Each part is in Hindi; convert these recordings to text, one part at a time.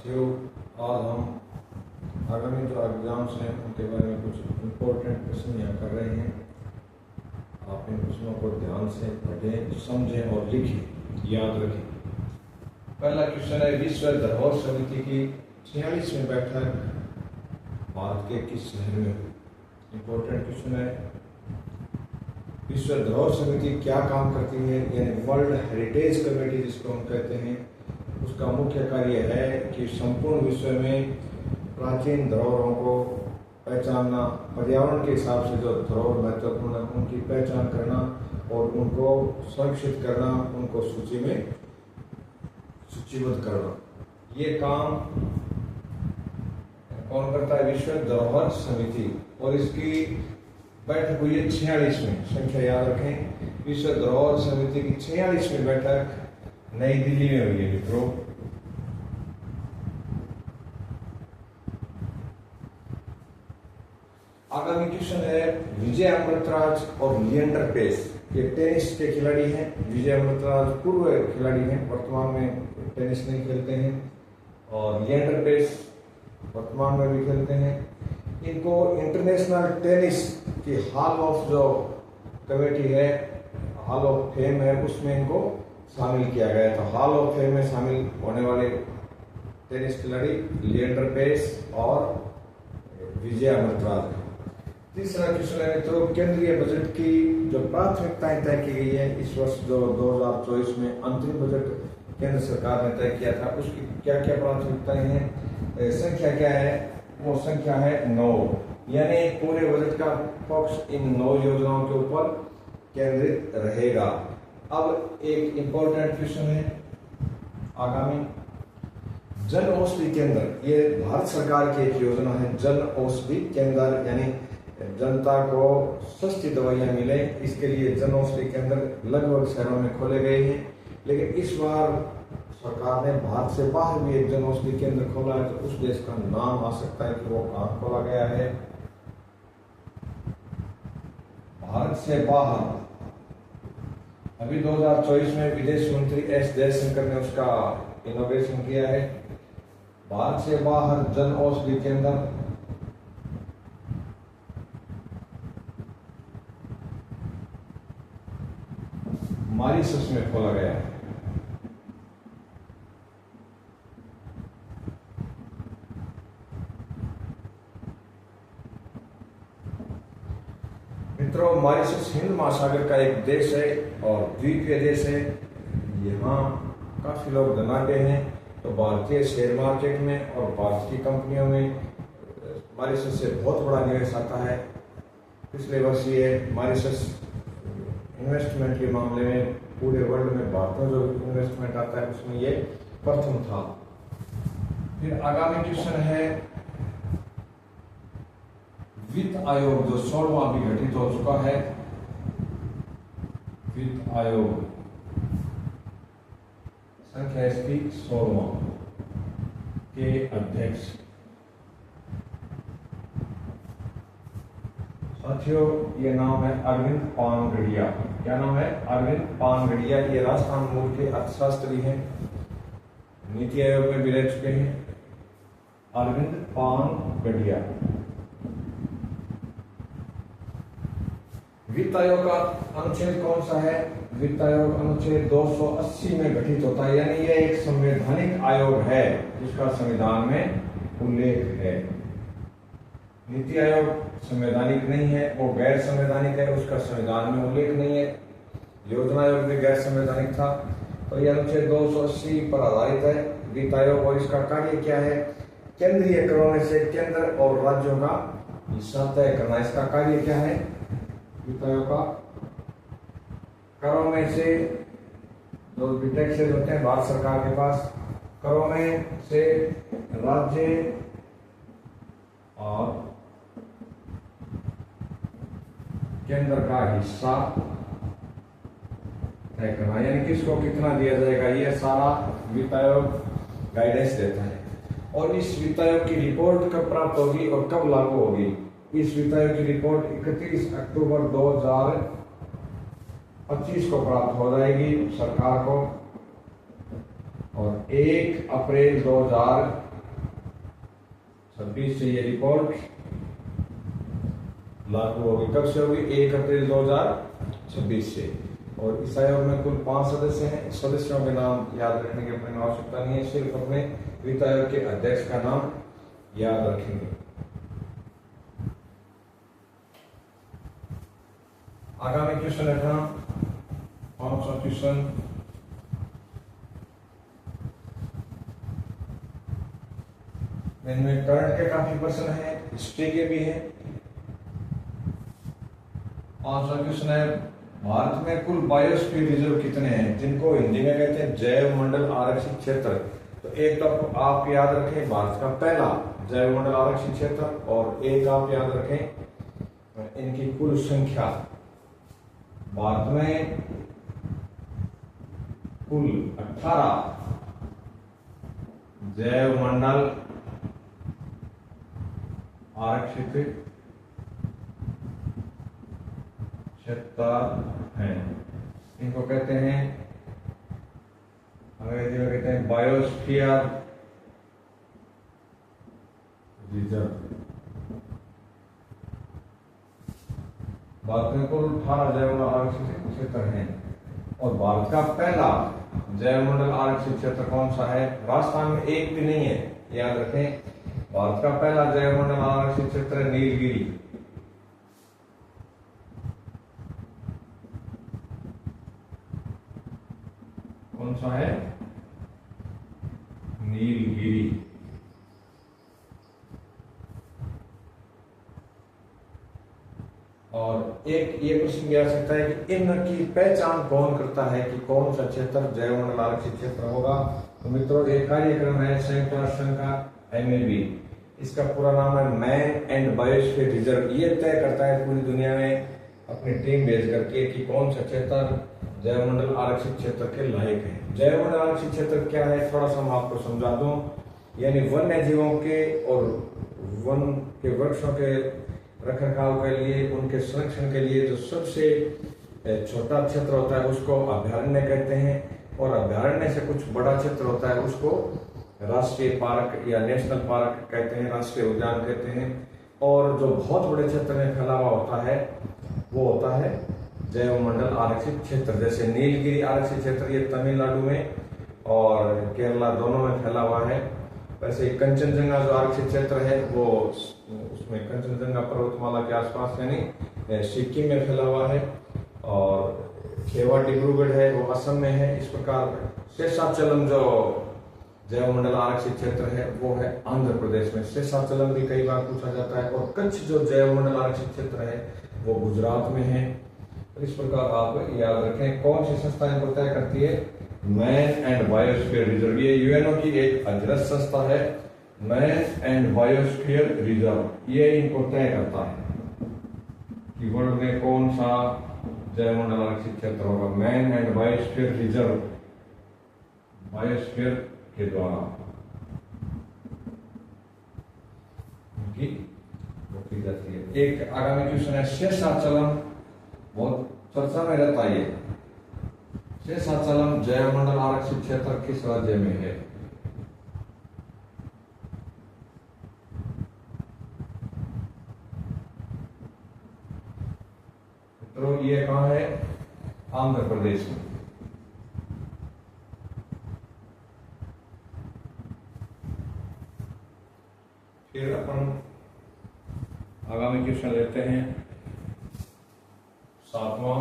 साथियों, आज हम आगामी जो एग्जाम्स हैं उनके बारे में कुछ इम्पोर्टेंट प्रश्न यहाँ कर रहे हैं। आप इन प्रश्नों को ध्यान से पढ़ें, समझें और लिखें, याद रखें। पहला क्वेश्चन है, विश्व धरोहर समिति की 46वीं बैठक भारत के किस शहर में हुई? इम्पोर्टेंट क्वेश्चन है। विश्व धरोहर समिति क्या काम करती है? यानी वर्ल्ड हेरिटेज कमेटी जिसको हम कहते हैं, उसका मुख्य कार्य है कि संपूर्ण विश्व में प्राचीन धरोहरों को पहचानना, पर्यावरण के हिसाब से जो धरोहर महत्वपूर्ण है उनकी पहचान करना और उनको संरक्षित करना, उनको सूची में सूचीबद्ध करना। ये काम कौन करता है? विश्व धरोहर समिति। और इसकी बैठक हुई है 46वीं, संख्या याद रखें। विश्व धरोहर समिति की 46वीं बैठक नई दिल्ली में हुई है मित्रों। आगामी क्वेश्चन है, विजय अमृतराज और लिएंडर पेस, ये टेनिस के खिलाड़ी हैं। विजय अमृतराज पूर्व खिलाड़ी हैं, वर्तमान में टेनिस नहीं खेलते हैं, और लिएंडर पेस वर्तमान में भी खेलते हैं। इनको इंटरनेशनल टेनिस की हॉल ऑफ जो कमेटी है, हॉल ऑफ फेम है, उसमें इनको शामिल किया गया। तो हॉल ऑफ फेम में शामिल होने वाले टेनिस खिलाड़ी लिएंडर पेस और विजय अमृतराज। तीसरा क्वेश्चन है मित्रों, केंद्रीय बजट की जो प्राथमिकताएं तय की गई है इस वर्ष जो 2024 में अंतरिम बजट केंद्र सरकार ने तय किया था, उसकी क्या क्या प्राथमिकताएं हैं, संख्या क्या है? वो संख्या है 9। यानी पूरे बजट का फोकस इन 9 योजनाओं के ऊपर केंद्रित रहेगा। अब एक इंपॉर्टेंट क्वेश्चन है आगामी, जन औषधि केंद्र, ये भारत सरकार की एक योजना है। जन औषधि केंद्र यानी जनता को सस्ती दवाइयां मिले, इसके लिए जन औषधि केंद्र लगभग शहरों में खोले गए हैं। लेकिन इस बार सरकार ने भारत से बाहर भी एक जन औषधि केंद्र खोला है, तो उस देश का नाम आ सकता है कि वो कहाँ खोला गया है। भारत से बाहर अभी 2024 में विदेश मंत्री एस जयशंकर ने उसका इनोवेशन किया है। भारत से बाहर जन औषधि केंद्र मॉरिशस में खोला गया है। मित्रों, मॉरिशस हिंद महासागर का एक देश है और द्वीपीय देश है। यहाँ काफी लोग धनाढ्य हैं, तो भारतीय शेयर मार्केट में और भारत की कंपनियों में मॉरिशस से बहुत बड़ा निवेश आता है। पिछले वर्ष ये मॉरिशस इन्वेस्टमेंट के मामले में पूरे वर्ल्ड में भारत में जो इन्वेस्टमेंट आता है उसमें ये प्रथम था। फिर आगामी क्वेश्चन है, वित्त आयोग जो 16वां भी गठित हो चुका है, वित्त आयोग संख्या इसकी 16वां के अध्यक्ष। साथियों, ये नाम है अरविंद पानगढ़िया। क्या नाम है? अरविंद पानगढ़िया। ये राजस्थान मूल के अर्थशास्त्री हैं, नीति आयोग में भी रह चुके हैं। अरविंद पानगढ़िया। वित्त आयोग का अनुच्छेद कौन सा है? वित्त आयोग अनुच्छेद 280 में गठित होता है, यानी यह एक संवैधानिक आयोग है जिसका संविधान में उल्लेख है। नीति आयोग संवैधानिक नहीं है, वो गैर संवैधानिक है, उसका संविधान में उल्लेख नहीं है। योजना आयोग भी गैर संवैधानिक था। तो यह अनुच्छेद 280 पर आधारित है वित्त आयोग। और इसका कार्य क्या है? केंद्रीय करों में से केंद्र और राज्यों का हिस्सा तय करना। इसका कार्य क्या है वित्त आयोग का? करों में से जो भी टैक्सेस होते हैं भारत सरकार के पास, करों में से राज्य और केंद्र का हिस्सा तय करना, यानी किसको कितना दिया जाएगा, यह सारा वित्त आयोग गाइडेंस देता है। और इस वित्त आयोग की रिपोर्ट कब प्राप्त होगी और कब लागू होगी? इस वित्त आयोग की रिपोर्ट 31 अक्टूबर 2025 को प्राप्त हो जाएगी सरकार को, और 1 अप्रैल 2026 26 से ये रिपोर्ट लागू होगी। कब से होगी? 1 अप्रैल 2026 से। और इस आयोग में कुल 5 सदस्य हैं। सदस्यों के नाम याद रखने की अपनी आवश्यकता नहीं है, सिर्फ अपने वित्त आयोग के अध्यक्ष का नाम याद रखेंगे। आगामी क्वेश्चन है 5वां क्वेश्चन। इनमें करंट के काफी प्रश्न है, हिस्ट्री के भी हैं। 5वां क्वेश्चन है, भारत में कुल बायोस्फीयर रिजर्व कितने हैं, जिनको हिंदी में कहते हैं जैव मंडल आरक्षित क्षेत्र। तो एक तो आप याद रखें भारत का पहला जैव मंडल आरक्षित क्षेत्र, और एक आप याद रखें इनकी कुल संख्या। भारत में कुल 18 जैव मंडल आरक्षित क्षेत्र हैं। इनको कहते हैं, अंग्रेजी में कहते हैं बायोस्फीयर रिजर्व। भारत में कुल 18 जैव मंडल आरक्षित क्षेत्र हैं, और भारत का पहला जैव मंडल आरक्षित क्षेत्र कौन सा है? राजस्थान में एक भी नहीं है, याद रखें। भारत का पहला जैव मंडल आरक्षित क्षेत्र है नीलगिरी। कौन सा है? नीलगिरी। और एक ये प्रश्न भी आ सकता है कि इनकी पहचान कौन करता है कि कौन सा क्षेत्र जैव मंडल आरक्षित क्षेत्र होगा। तो मित्रों, एक कार्यक्रम है संयुक्त राष्ट्र संघ का MAB, इसका पूरा नाम है मैन एंड बायोस्फीयर रिजर्व। ये तय करता है पूरी दुनिया में अपनी टीम भेज करके कि कौन सा क्षेत्र जैव मंडल आरक्षित क्षेत्र के लायक है। जैव मंडल आरक्षित क्षेत्र क्या है, थोड़ा सा मैं आपको समझा दूं। यानी वन्य जीवों के और वन के वृक्षों के रखरखाव के लिए, उनके संरक्षण के लिए जो सबसे छोटा क्षेत्र होता है उसको अभयारण्य कहते हैं, और अभयारण्य से कुछ बड़ा क्षेत्र होता है उसको राष्ट्रीय पार्क या नेशनल पार्क कहते हैं, राष्ट्रीय उद्यान कहते हैं। और जो बहुत बड़े क्षेत्र में फैला हुआ होता है वो होता है जैव मंडल आरक्षित क्षेत्र। जैसे नीलगिरी आरक्षित क्षेत्र ये तमिलनाडु में और केरला दोनों में फैला हुआ है। वैसे कंचनजंगा जो आरक्षित क्षेत्र है वो उसमें कंचनजंगा पर्वतमाला के आसपास यानी सिक्किम में फैला हुआ है, और खेवा डिब्रूगढ़ है वो असम में है। इस प्रकार शेषाचलम जो जैव मंडल आरक्षित क्षेत्र है वो है आंध्र प्रदेश में। शेषाचलम भी कई बार पूछा जाता है। और कच्छ जो जैव मंडल आरक्षित क्षेत्र है वो गुजरात में है। तो इस प्रकार आप याद रखें। कौन सी संस्था इनको तय करती है? Man and biosphere reserve. ये यूएनओ की एक अधीनस्थ संस्था है, मैन एंड बायोस्फीयर रिजर्व। ये इनको तय करता है कि वर्ल्ड में कौन सा जैव मंडल आरक्षित क्षेत्र होगा। Man and biosphere reserve biosphere के द्वारा उनकी की जाती है। एक आगामी क्वेश्चन है शेषाचलम, बहुत चर्चा में रहता है। शेषाचलम जैव मंडल आरक्षित क्षेत्र किस राज्य में है? तो ये कहां है? आंध्र प्रदेश में। फिर अपन आगामी क्वेश्चन लेते हैं 7वां।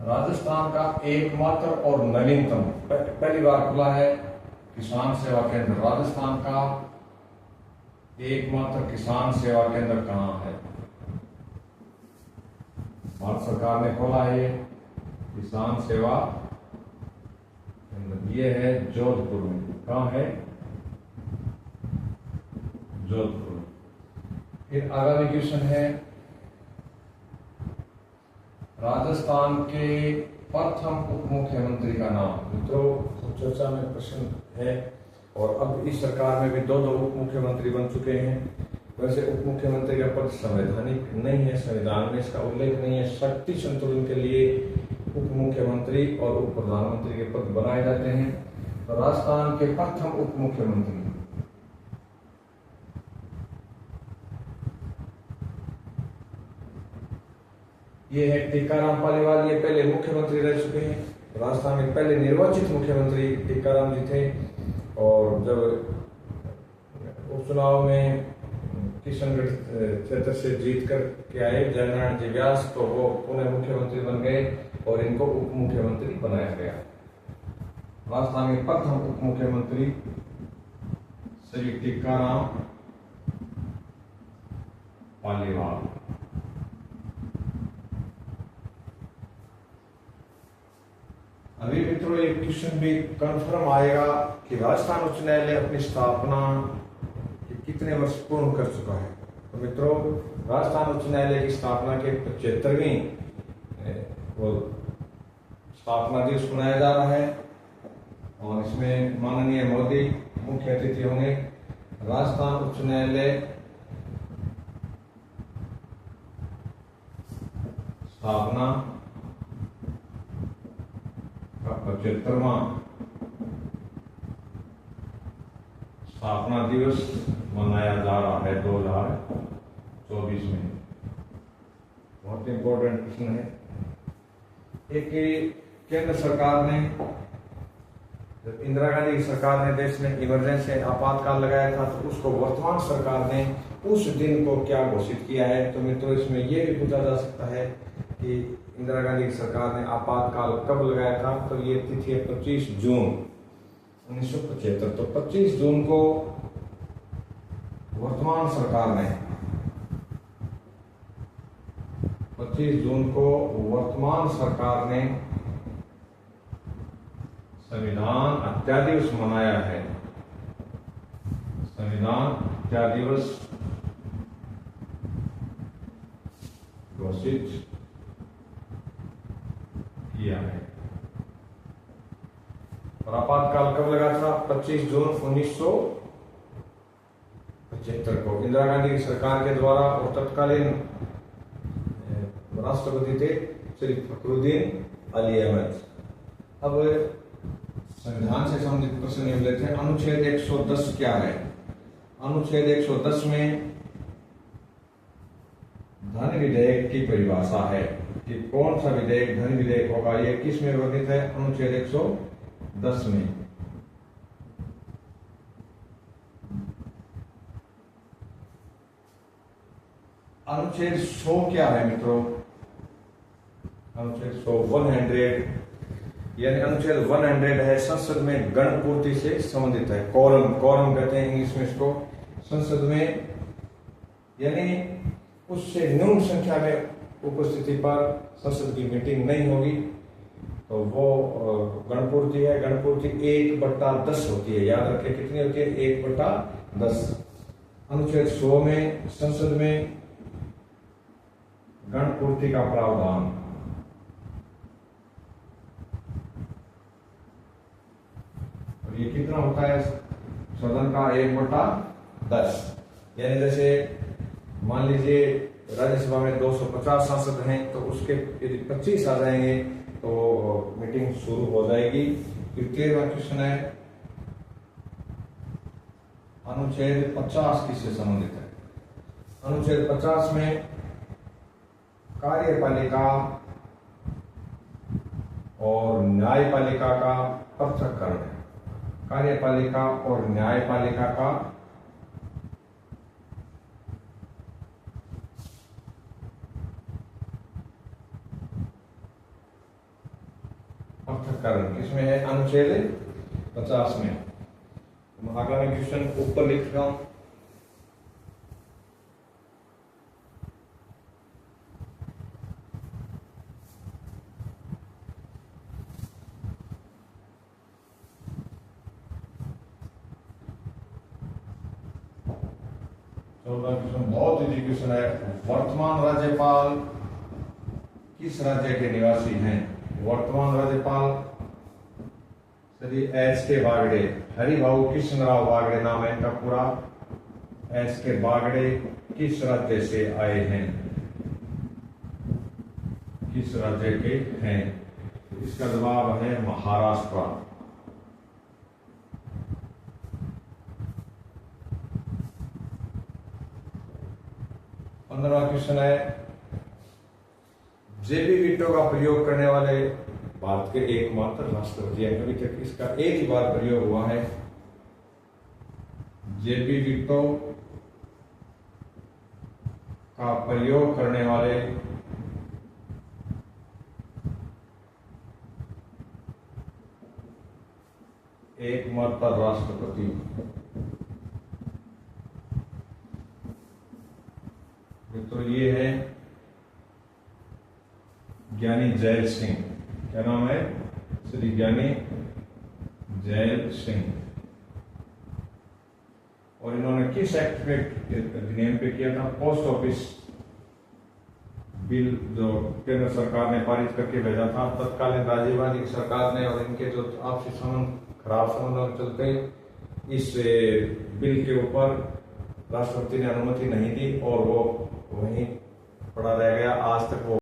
राजस्थान का एकमात्र और नवीनतम पहली बार खुला है किसान सेवा केंद्र। राजस्थान का एकमात्र किसान सेवा केंद्र कहाँ है? भारत सरकार ने खोला है ये किसान सेवा केंद्र। ये है जोधपुर में। कहाँ है? जोधपुर। फिर आगामी क्वेश्चन है राजस्थान के प्रथम उप मुख्यमंत्री का नाम। मित्रों, चर्चा में प्रश्न है, और अब इस सरकार में भी दो उप मुख्यमंत्री बन चुके हैं। वैसे उप मुख्यमंत्री का पद संवैधानिक नहीं है, संविधान में इसका उल्लेख नहीं है। शक्ति संतुलन के लिए उप मुख्यमंत्री और उप प्रधानमंत्री के पद बनाए जाते हैं। तो राजस्थान के प्रथम उप मुख्यमंत्री ये है टीकाराम पालीवाल। ये पहले मुख्यमंत्री रह चुके हैं। राजस्थान में पहले निर्वाचित मुख्यमंत्री टीकाराम जी थे। और जब उपचुनाव में किशनगढ़ क्षेत्र से जीत कर के आए जयनारायण जी व्यास, तो वो पुनः मुख्यमंत्री बन गए और इनको उप मुख्यमंत्री बनाया गया। राजस्थान के प्रथम उप मुख्यमंत्री श्री टीकाराम पालीवाल। अभी मित्रों एक क्वेश्चन भी कंफर्म आएगा कि राजस्थान उच्च न्यायालय अपनी स्थापना कितने वर्ष पूर्ण कर चुका है। तो मित्रों राजस्थान उच्च न्यायालय की स्थापना के 75वीं वो स्थापना दिवस मनाया जा रहा है और इसमें माननीय मोदी मुख्य अतिथि होंगे। राजस्थान उच्च न्यायालय स्थापना का 75वां स्थापना दिवस मनाया जा रहा है 2024 में। बहुत इंपॉर्टेंट प्रश्न है। एक केंद्र सरकार ने, जब इंदिरा गांधी की सरकार ने देश में इमरजेंसी आपातकाल लगाया था, तो उसको वर्तमान सरकार ने उस दिन को क्या घोषित किया है। तो मित्रों इसमें यह भी पूछा जा सकता है कि इंदिरा गांधी की सरकार ने आपातकाल कब लगाया था। तो ये तिथि है 25 जून 1975। तो 25 जून को वर्तमान सरकार ने 25 जून को वर्तमान सरकार ने संविधान हत्या दिवस मनाया है। संविधान हत्या दिवस घोषित किया है। और आपातकाल कब लगा था? 25 जून 1975 को इंदिरा गांधी की सरकार के द्वारा। और तत्कालीन राष्ट्रपति थे श्री फखरुद्दीन अली अहमद। अब संविधान से संबंधित प्रश्न लेते हैं। अनुच्छेद 110 क्या है? अनुच्छेद 110 में धन विधेयक की परिभाषा है कि कौन सा विधेयक धन विधेयक होगा। ये किस में वर्णित है? अनुच्छेद 110 में। अनुच्छेद 100 क्या है मित्रों? अनुच्छेद 100 यानी अनुच्छेद 100 है संसद में गणपूर्ति से संबंधित है। कोरम कहते हैं इंग्लिश में इसको। संसद में यानी उससे न्यून संख्या में उपस्थिति पर संसद की मीटिंग नहीं होगी तो वो गणपूर्ति है। गणपूर्ति 1/10 होती है। याद रखें कितनी होती है? 1/10। अनुच्छेद 100 में संसद में गणपूर्ति का प्रावधान। और ये कितना होता है सदन का? 1/10। यानी जैसे मान लीजिए राज्यसभा में 250 सांसद हैं तो उसके यदि 25 आ जाएंगे तो मीटिंग शुरू हो जाएगी। फिर 13वां क्वेश्चन है अनुच्छेद 50 किससे संबंधित है? अनुच्छेद 50 में कार्यपालिका और न्यायपालिका का पृथक्करण है। कार्यपालिका और न्यायपालिका का पृथक्करण किसमें है? अनुच्छेद 50 में। आगामी क्वेश्चन ऊपर लिख रहा हूं। बहुत इजी क्वेश्चन है। वर्तमान राज्यपाल किस राज्य के निवासी हैं? वर्तमान राज्यपाल श्री एच के बागड़े, हरिभाऊ कृष्णराव बागड़े नाम है इनका पूरा। एस के बागड़े किस राज्य से आए हैं? किस राज्य के हैं? इसका जवाब है महाराष्ट्र। 15वां क्वेश्चन है, जेबी विटो का प्रयोग करने वाले भारत के एकमात्र राष्ट्रपति हैं। अभी तक इसका एक ही बार प्रयोग हुआ है। जेबी विटो का प्रयोग करने वाले एकमात्र राष्ट्रपति तो ये है ज्ञानी जैल सिंह। क्या नाम है? श्री ज्ञानी जैल सिंह। और इन्होंने किस एक्ट पे अधिनियम पे किया था? पोस्ट ऑफिस बिल जो केंद्र सरकार ने पारित करके भेजा था तत्कालीन राजीव गांधी की सरकार ने, और इनके जो आपसी संबंध खराब संबंधों के चलते इस बिल के ऊपर राष्ट्रपति ने अनुमति नहीं दी और वो वहीं पड़ा रह गया। आज तक वो